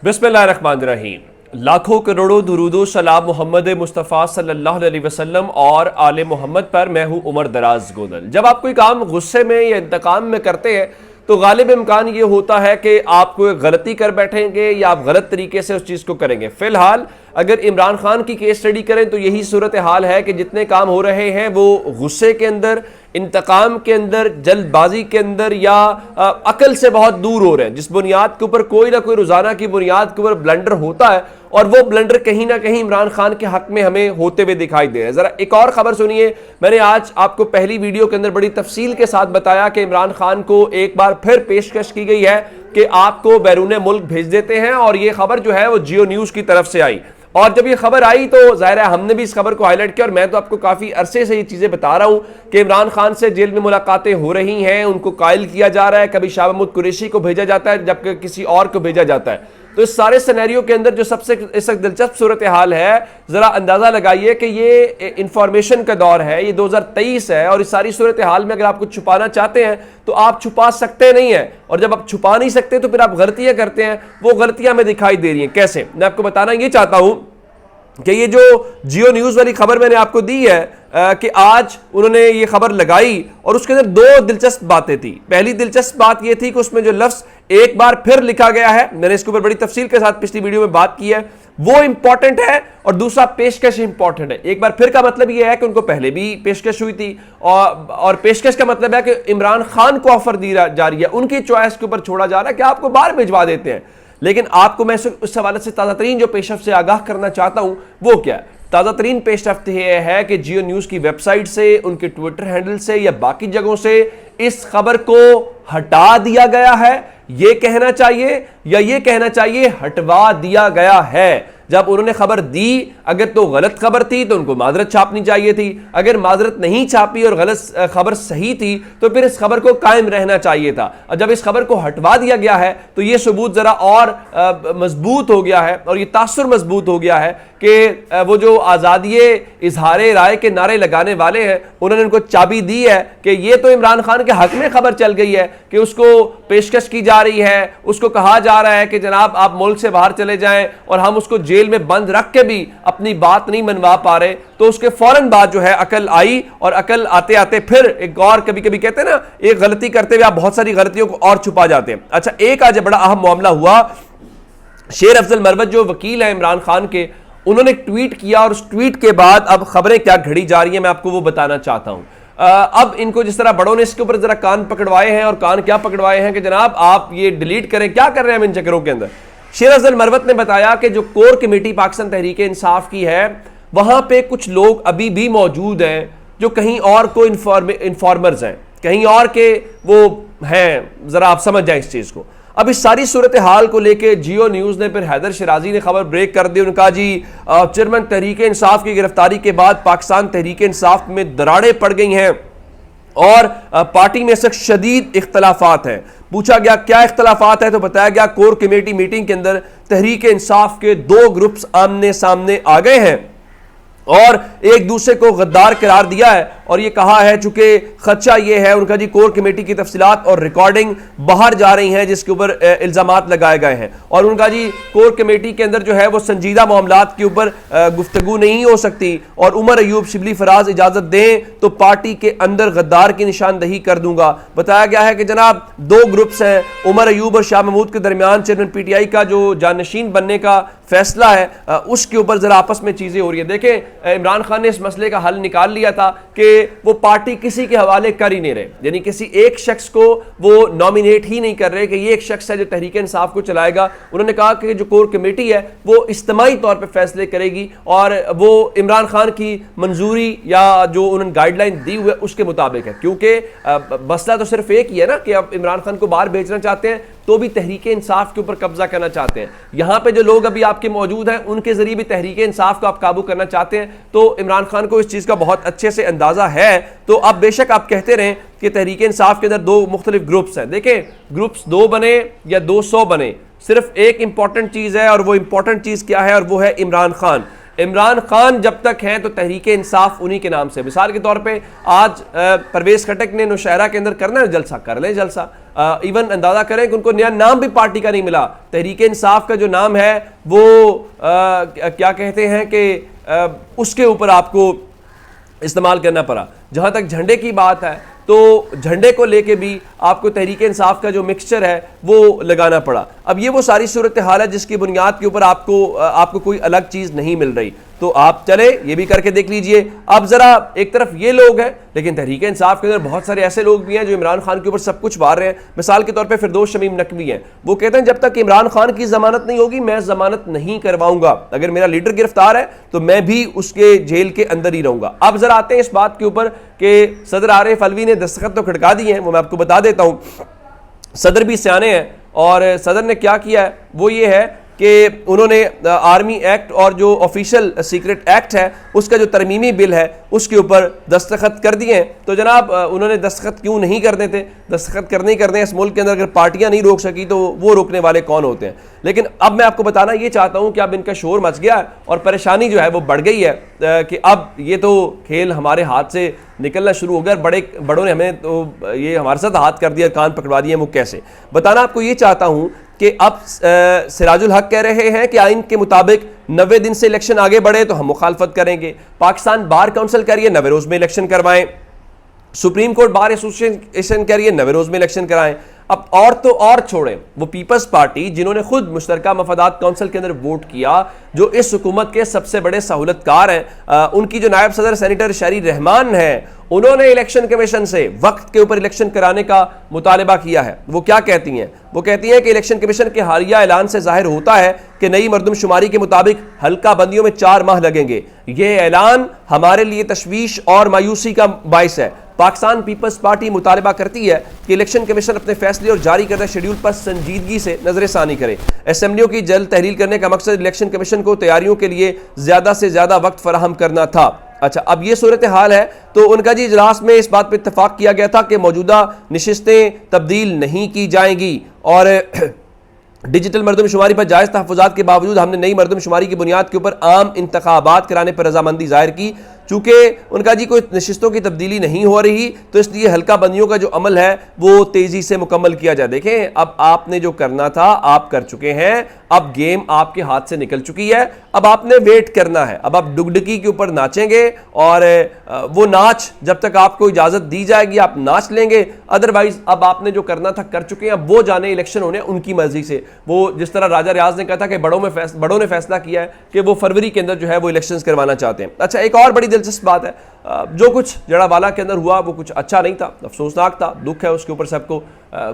बिस्मिल्लाहिर्रहमानिर्रहीम। लाखों करोड़ों दुरूदो सलाम मोहम्मद मुस्तफ़ा सल्लल्लाहु अलैहि वसल्लम और आले मोहम्मद पर। मैं हूँ उमर दराज गोदल। जब आप कोई काम गुस्से में या इंतकाम में करते हैं तो गालिब इम्कान ये होता है कि आप कोई गलती कर बैठेंगे या आप गलत तरीके से उस चीज़ को करेंगे। फिलहाल अगर इमरान खान की केस स्टडी करें तो यही सूरत हाल है कि जितने काम हो रहे हैं वो गुस्से के अंदर, इंतकाम के अंदर, जल्दबाजी के अंदर या अकल से बहुत दूर हो रहे हैं। जिस बुनियाद के ऊपर कोई ना कोई रोजाना की बुनियाद के ऊपर ब्लंडर होता है और वो ब्लंडर कहीं ना कहीं इमरान खान के हक में हमें होते हुए दिखाई दे रहे हैं। जरा एक और खबर सुनिए। मैंने आज आपको पहली वीडियो के अंदर बड़ी तफसील के साथ बताया कि इमरान खान को एक बार फिर पेशकश की गई है कि आपको बैरून मुल्क भेज देते हैं, और ये खबर जो है वो जियो न्यूज की तरफ से आई। और जब ये खबर आई तो जाहिर है हमने भी इस खबर को हाईलाइट किया, और मैं तो आपको काफी अरसे से ये चीजें बता रहा हूं कि इमरान खान से जेल में मुलाकातें हो रही हैं, उनको कायल किया जा रहा है, कभी शाह महमूद कुरैशी को भेजा जाता है जबकि किसी और को भेजा जाता है। तो इस सारे सिनेरियो के अंदर जो सबसे इस वक्त दिलचस्प सूरत हाल है, जरा अंदाजा लगाइए कि ये इंफॉर्मेशन का दौर है, ये 2023 है, और इस सारी सूरत हाल में अगर आप कुछ छुपाना चाहते हैं तो आप छुपा सकते नहीं है, और जब आप छुपा नहीं सकते तो फिर आप गलतियां करते हैं। वो गलतियां हमें दिखाई दे रही हैं। कैसे, मैं आपको बताना ये चाहता हूं कि ये जो जियो न्यूज वाली खबर मैंने आपको दी है कि आज उन्होंने ये खबर लगाई और उसके अंदर दो दिलचस्प बातें थी। पहली दिलचस्प बात ये थी कि उसमें जो लफ्ज एक बार फिर लिखा गया है, मैंने इसके ऊपर बड़ी तफसील के साथ पिछली वीडियो में बात की है, वो इंपॉर्टेंट है, और दूसरा पेशकश इंपॉर्टेंट है। एक बार फिर का मतलब यह है कि उनको पहले भी पेशकश हुई थी, और पेशकश का मतलब है कि इमरान खान को ऑफर दी जा रही है, उनकी चॉइस के ऊपर छोड़ा जा रहा है कि आपको बाहर भिजवा देते हैं। लेकिन आपको मैं उस हवाले से ताज़ा तरीन जो पेशरफ्त से आगाह करना चाहता हूं वो क्या है। ताज़ा तरीन पेशरफ्त यह है कि जियो न्यूज़ की वेबसाइट से, उनके ट्विटर हैंडल से या बाकी जगहों से इस खबर को हटा दिया गया है, यह कहना चाहिए, या यह कहना चाहिए हटवा दिया गया है। जब उन्होंने खबर दी, अगर तो गलत खबर थी तो उनको माजरत छापनी चाहिए थी, अगर माजरत नहीं छापी और गलत खबर सही थी तो फिर इस खबर को कायम रहना चाहिए था। और जब इस खबर को हटवा दिया गया है तो यह सबूत जरा और मजबूत हो गया है, और यह तासुर मजबूत हो गया है कि वो जो आज़ादी इजहार राय के नारे लगाने वाले हैं, उन्होंने उनको चाबी दी है कि ये तो इमरान खान के हक में खबर चल गई है कि उसको पेशकश की जा रही है, उसको कहा जा रहा है कि जनाब आप मुल्क से बाहर चले जाएं, और हम उसको जेल में बंद रख के भी अपनी बात नहीं मनवा पा रहे। तो उसके फौरन बाद जो है अकल आई, और अकल आते आते फिर एक और, कभी कभी कहते हैं ना, एक गलती करते हुए आप बहुत सारी गलतियों को और छुपा जाते हैं। अच्छा, एक आज बड़ा अहम मामला हुआ। शेर अफजल मरवत जो वकील है इमरान खान के, उन्होंने ट्वीट किया, और उस ट्वीट के बाद अब खबरें क्या घड़ी जा रही है मैं आपको वो बताना चाहता हूं। अब इनको जिस तरह बड़ों ने इसके ऊपर जरा कान पकड़वाए हैं, और कान क्या पकड़वाए हैं कि जनाब आप ये डिलीट करें, क्या कर रहे हैं हम इन चक्करों के अंदर। शेर अफजल मरवत ने बताया कि जो कोर कमेटी पाकिस्तान तहरीक इंसाफ की है, वहां पे कुछ लोग अभी भी मौजूद हैं जो कहीं और को इन्फॉर्मर्स हैं, कहीं और के वो हैं। जरा आप समझ जाए इस चीज को। अब इस सारी सूरत हाल को लेके जियो न्यूज़ ने फिर हैदर शराजी ने खबर ब्रेक कर दी। उनका जी चेयरमैन तहरीक इंसाफ की गिरफ्तारी के बाद पाकिस्तान तहरीक इंसाफ में दरारें पड़ गई हैं और पार्टी में सख्त शदीद इख्तलाफात हैं। पूछा गया क्या इख्तलाफात है तो बताया गया कोर कमेटी मीटिंग के अंदर तहरीक इंसाफ के दो ग्रुप्स आमने सामने आ गए हैं और एक दूसरे को गद्दार करार दिया है, और ये कहा है, चूंकि खदशा ये है उनका जी कोर कमेटी की तफसीलात और रिकॉर्डिंग बाहर जा रही हैं जिसके ऊपर इल्जामात लगाए गए हैं, और उनका जी कोर कमेटी के अंदर जो है वो संजीदा मामलात के ऊपर गुफ्तगू नहीं हो सकती, और उमर अयूब शिबली फराज इजाजत दें तो पार्टी के अंदर गद्दार की निशानदही कर दूंगा। बताया गया है कि जनाब दो ग्रुप्स हैं, उमर अयूब और शाह महमूद के दरमियान चेयरमैन पीटीआई का जो जानशीन बनने का फैसला है उसके ऊपर जरा आपस में चीजें हो रही है। देखें, इमरान खान ने इस मसले का हल निकाल लिया था कि वो पार्टी किसी के हवाले कर ही नहीं रहे, यानी किसी एक शख्स को वो नॉमिनेट ही नहीं कर रहे कि ये एक शख्स है जो तहरीक इंसाफ को चलाएगा। उन्होंने कहा कि जो कोर कमेटी है वो इज्तिमाई तौर पे फैसले करेगी, और वो इमरान खान की मंजूरी या जो उन्होंने गाइडलाइन दी हुई है उसके मुताबिक है, क्योंकि मसला तो सिर्फ एक ही है ना कि अब इमरान खान को बाहर भेजना चाहते हैं तो भी तहरीक इंसाफ के ऊपर कब्जा करना चाहते हैं। यहां पे जो लोग अभी आपके मौजूद हैं उनके जरिए भी तहरीक इंसाफ को आप काबू करना चाहते हैं, तो इमरान खान को इस चीज का बहुत अच्छे से अंदाजा है। तो अब बेशक आप कहते रहें कि तहरीक इंसाफ के अंदर दो मुख्तलिफ ग्रुप्स हैं, देखें ग्रुप्स 2 बने या 200 बने, सिर्फ एक इंपॉर्टेंट चीज है, और वो इंपॉर्टेंट चीज क्या है, और वो है इमरान खान। इमरान खान जब तक हैं तो तहरीक इंसाफ उन्हीं के नाम से। मिसाल के तौर पे आज परवेज खटक ने नौशहरा के अंदर करना है जलसा, कर लें जलसा। इवन अंदाजा करें कि उनको नया नाम भी पार्टी का नहीं मिला। तहरीक इंसाफ का जो नाम है वो क्या कहते हैं कि उसके ऊपर आपको इस्तेमाल करना पड़ा। जहां तक झंडे की बात है तो झंडे को लेके भी आपको तहरीक इंसाफ का जो मिक्सचर है वो लगाना पड़ा। अब ये वो सारी सूरत हाल है जिसकी बुनियाद के ऊपर आपको कोई अलग चीज नहीं मिल रही। तो आप चले ये भी करके देख लीजिए। अब जरा एक तरफ ये लोग हैं, लेकिन तहरीक इंसाफ के अंदर बहुत सारे ऐसे लोग भी हैं जो इमरान खान के ऊपर सब कुछ वार रहे हैं। मिसाल के तौर पे फिरदौस शमीम नकवी हैं, वो कहते हैं जब तक इमरान खान की जमानत नहीं होगी मैं जमानत नहीं करवाऊंगा। अगर मेरा लीडर गिरफ्तार है तो मैं भी उसके जेल के अंदर ही रहूंगा। अब जरा आते हैं इस बात के ऊपर कि सदर आरिफ अलवी ने दस्तखत तो खड़का दिए हैं, वो मैं आपको बता देता हूं। सदर भी सियाने हैं और सदर ने क्या किया है वो ये है कि उन्होंने आर्मी एक्ट और जो ऑफिशियल सीक्रेट एक्ट है उसका जो तरमीमी बिल है उसके ऊपर दस्तखत कर दिए हैं। तो जनाब उन्होंने दस्तखत क्यों नहीं करने थे? दस्तखत करने ही करने। इस मुल्क के अंदर अगर पार्टियां नहीं रोक सकी तो वो रोकने वाले कौन होते हैं? लेकिन अब मैं आपको बताना ये चाहता हूं कि अब इनका शोर मच गया है और परेशानी जो है वो बढ़ गई है कि अब ये तो खेल हमारे हाथ से निकलना शुरू हो गया। बड़ों ने हमें तो ये हमारे साथ हाथ कर दिया, कान पकड़वा दिए। वो कैसे बताना आपको ये चाहता हूं कि अब सिराजुल हक कह रहे हैं कि आइन के मुताबिक 90 दिन से इलेक्शन आगे बढ़े तो हम मुखालफत करेंगे। पाकिस्तान बार काउंसिल कह रही है 90 रोज में इलेक्शन करवाएं। सुप्रीम कोर्ट बार एसोसिएशन कह रही है 90 रोज में इलेक्शन कराएं। अब और तो और छोड़ें, वो पीपल्स पार्टी जिन्होंने खुद मुश्तरका मफादात काउंसिल के अंदर वोट किया, जो इस हुकूमत के सबसे बड़े सहूलतकार हैं, उनकी जो नायब सदर सेनेटर शहरी रहमान है, उन्होंने इलेक्शन कमीशन से वक्त के ऊपर इलेक्शन कराने का मुतालबा किया है। वो क्या कहती हैं? वो कहती हैं कि इलेक्शन कमीशन के हालिया ऐलान से जाहिर होता है कि नई मरदमशुमारी के मुताबिक हल्का बंदियों में 4 माह लगेंगे। ये ऐलान हमारे लिए तशवीश और मायूसी का बाइस है। पाकिस्तान पीपल्स पार्टी मुतालबा करती है कि इलेक्शन कमीशन अपने फैसले और जारी करदा शेड्यूल पर संजीदगी से नजरसानी करे। असेंबलियों की जल्द तहरील करने का मकसद इलेक्शन कमीशन को तैयारियों के लिए ज्यादा से ज्यादा वक्त फराहम करना था। अच्छा, अब ये सूरत हाल है तो उनका जी इजलास में इस बात पर इत्तफाक किया गया था कि मौजूदा नशिस्तें तब्दील नहीं की जाएंगी और डिजिटल मरदमशुमारी पर जायज़ तहफ़्फ़ुज़ात के बावजूद हमने नई मरदमशुमारी की बुनियाद के ऊपर आम इंतखाबात कराने पर रजामंदी जाहिर की। चूंकि उनका जी कोई नशिस्तों की तब्दीली नहीं हो रही तो इसलिए हल्का बंदियों का जो अमल है वो तेजी से मुकम्मल किया जाए। देखें, अब आपने जो करना था आप कर चुके हैं, अब गेम आपके हाथ से निकल चुकी है, अब आपने वेट करना है। अब आप डुगडुगी के ऊपर नाचेंगे और वो नाच जब तक आपको इजाजत दी जाएगी आप नाच लेंगे, अदरवाइज अब आपने जो करना था कर चुके हैं। अब वो जाने इलेक्शन होने उनकी मर्जी से। वो जिस तरह राजा रियाज ने कहा था कि बड़ों ने फैसला किया है कि वो फरवरी के अंदर जो है वो इलेक्शन करवाना चाहते हैं। अच्छा, एक और बड़ी दिलचस्प बात है, जो कुछ जड़ावाला के अंदर हुआ वो कुछ अच्छा नहीं था, अफसोसनाक था, दुख है उसके ऊपर सबको।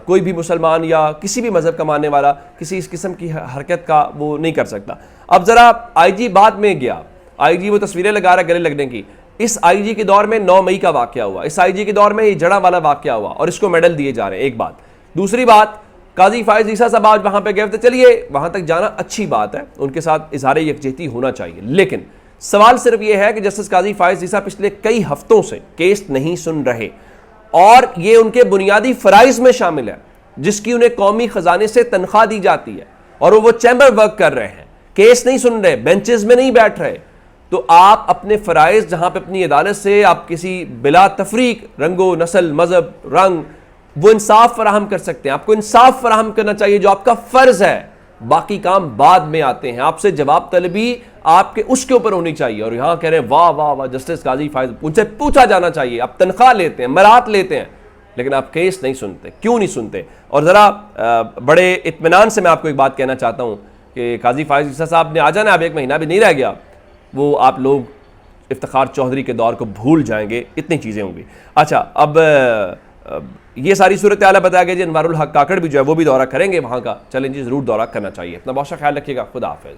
कोई भी मुसलमान या किसी भी मजहब का मानने वाला किसी इस किस्म की हरकत का वो नहीं कर सकता। अब जरा आईजी बाद में गया, आईजी वो तस्वीरें लगा रहा गले लगने की। इस आईजी के दौर में 9 मई का वाकया हुआ, इस आईजी के दौर में ये जड़ावाला वाकया हुआ और इसको मेडल दिए जा रहे हैं। एक बात। दूसरी बात, काजी फायज ईसा साहब आज वहां पे गए थे। चलिए, वहां तक जाना अच्छी बात है, उनके साथ इजहार यकजहती होना चाहिए, लेकिन सवाल सिर्फ यह है कि जस्टिस काजी फायज ईसा पिछले कई हफ्तों से केस नहीं सुन रहे और ये उनके बुनियादी फराइज में शामिल है जिसकी उन्हें कौमी खजाने से तनख्वाह दी जाती है और वो चैम्बर वर्क कर रहे हैं, केस नहीं सुन रहे, बेंचेस में नहीं बैठ रहे। तो आप अपने फराइज जहां पे अपनी अदालत से आप किसी बिला तफरीक रंगो नस्ल मजहब रंग वो इंसाफ फराहम कर सकते हैं। आपको इंसाफ फराहम करना चाहिए जो आपका फर्ज है, बाकी काम बाद में आते हैं। आपसे जवाब तलबी आपके उसके ऊपर होनी चाहिए। और यहां कह रहे हैं वाह वाह वाह जस्टिस काजी फायज, उनसे पूछा जाना चाहिए। आप तनख्वाह लेते हैं, मरात लेते हैं, लेकिन आप केस नहीं सुनते, क्यों नहीं सुनते? और जरा बड़े इत्मीनान से मैं आपको एक बात कहना चाहता हूं कि काजी फायज ईसा साहब ने आ जाना, अब 1 महीना भी नहीं रह गया, वो आप लोग इफ्तिखार चौधरी के दौर को भूल जाएंगे, इतनी चीजें होंगी। अच्छा, अब ये सारी सूरत हाल बताया गया जी। अनवारुल हक काकड़ भी जो है वो भी दौरा करेंगे वहां का, चलें जी, जरूर दौरा करना चाहिए। अपना बहुत सा ख्याल रखिएगा, खुदा हाफिज।